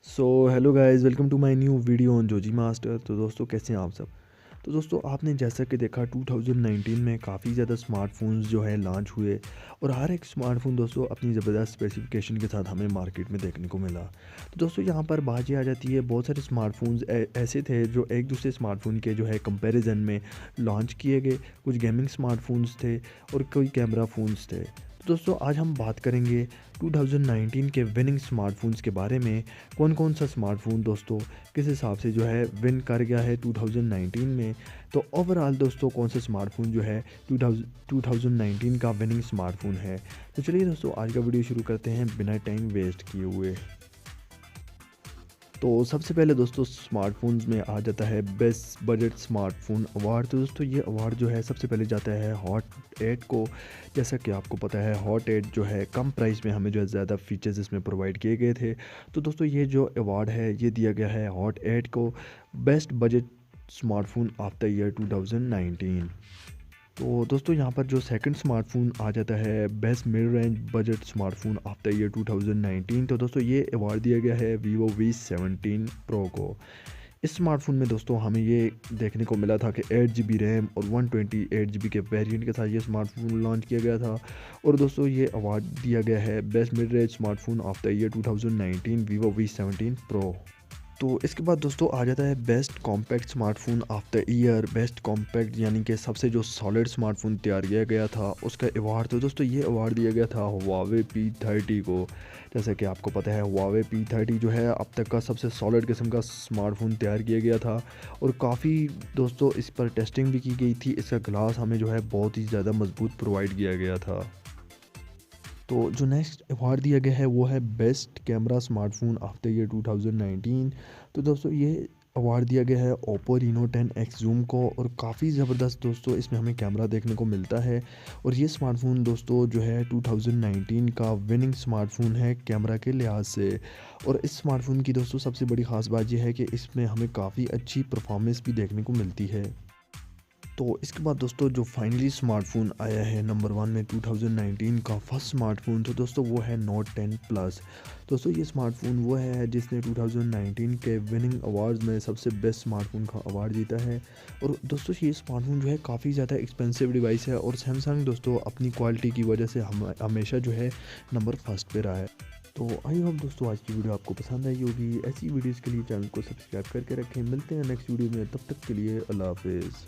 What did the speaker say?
Hello guys, welcome to my new video on जोजी master. तो दोस्तों, कैसे हैं आप सब। तो दोस्तों, आपने जैसा कि देखा 2019 में काफ़ी ज़्यादा स्मार्टफोन्स जो है लॉन्च हुए और हर एक स्मार्टफोन दोस्तों अपनी ज़बरदस्त स्पेसिफिकेशन के साथ हमें मार्केट में देखने को मिला। तो दोस्तों, यहाँ पर बात ये आ जाती है, बहुत सारे स्मार्टफोन्स ऐसे थे जो एक दूसरे स्मार्टफोन के जो है कंपैरिजन में लॉन्च किए गए। कुछ गेमिंग स्मार्टफोन्स थे और कोई कैमरा फ़ोन्स थे। तो दोस्तों, आज हम बात करेंगे 2019 के विनिंग स्मार्टफोन्स के बारे में। कौन कौन सा स्मार्टफोन दोस्तों किस हिसाब से जो है विन कर गया है 2019 में। तो ओवरऑल दोस्तों, कौन सा स्मार्टफोन जो है 2019 का विनिंग स्मार्टफोन है। तो चलिए दोस्तों, आज का वीडियो शुरू करते हैं बिना टाइम वेस्ट किए हुए। तो सबसे पहले दोस्तों, स्मार्टफोन्स में आ जाता है बेस्ट बजट स्मार्टफोन अवार्ड। तो दोस्तों, ये अवार्ड जो है सबसे पहले जाता है हॉट 8 को। जैसा कि आपको पता है, हॉट 8 जो है कम प्राइस में हमें जो है ज़्यादा फीचर्स इसमें प्रोवाइड किए गए थे। तो दोस्तों, ये जो अवार्ड है ये दिया गया है हॉट 8 को, best budget smartphone of the year 2019। तो दोस्तों, यहाँ पर जो सेकंड स्मार्टफोन आ जाता है best mid range budget smartphone of the year 2019। तो दोस्तों, ये अवार्ड दिया गया है वीवो V17 प्रो को। इस स्मार्टफोन में दोस्तों हमें ये देखने को मिला था कि 8 GB रैम और 128 GB के वेरिएंट के साथ ये स्मार्टफोन लॉन्च किया गया था। और दोस्तों, ये अवार्ड दिया गया है best mid range smartphone of the year 2019 Vivo V17 pro. तो इसके बाद दोस्तों आ जाता है best compact smartphone of the year. Best compact यानी कि सबसे जो सॉलिड स्मार्टफोन तैयार किया गया था उसका अवार्ड। तो दोस्तों, ये अवार्ड दिया गया था हुआवे P30 को। जैसा कि आपको पता है, हुआवे P30 जो है अब तक का सबसे सॉलिड किस्म का स्मार्टफोन तैयार किया गया था। और काफ़ी दोस्तों इस पर टेस्टिंग भी की गई थी। इसका ग्लास हमें जो है बहुत ही ज़्यादा मजबूत प्रोवाइड किया गया था। तो जो नेक्स्ट अवार्ड दिया गया है वो है best camera smartphone of the year 2019। तो दोस्तों, ये अवार्ड दिया गया है ओप्पो Reno 10X Zoom को। और काफ़ी ज़बरदस्त दोस्तों इसमें हमें कैमरा देखने को मिलता है। और ये स्मार्टफोन दोस्तों जो है 2019 का विनिंग स्मार्टफोन है कैमरा के लिहाज से। और इस स्मार्टफोन की दोस्तों सबसे बड़ी ख़ास बात यह है कि इसमें हमें काफ़ी अच्छी परफॉर्मेंस भी देखने को मिलती है। तो इसके बाद दोस्तों, जो फाइनली स्मार्टफोन आया है नंबर 1 में 2019 का फर्स्ट स्मार्टफोन, तो दोस्तों वो है Note 10 Plus। दोस्तों, ये स्मार्टफोन वो है जिसने 2019 के विनिंग अवार्ड्स में सबसे बेस्ट स्मार्टफोन का अवार्ड जीता है। और दोस्तों, ये स्मार्टफोन जो है काफ़ी ज़्यादा एक्सपेंसिव डिवाइस है और सैमसंग दोस्तों अपनी क्वालिटी की वजह से हम हमेशा जो है नंबर फर्स्ट पे रहा है। तो आई होप दोस्तों आज की वीडियो आपको पसंद आई होगी। ऐसी वीडियोज़ के लिए चैनल को सब्सक्राइब करके रखें। मिलते हैं नेक्स्ट वीडियो में, तब तक के लिए अल्लाह हाफिज़।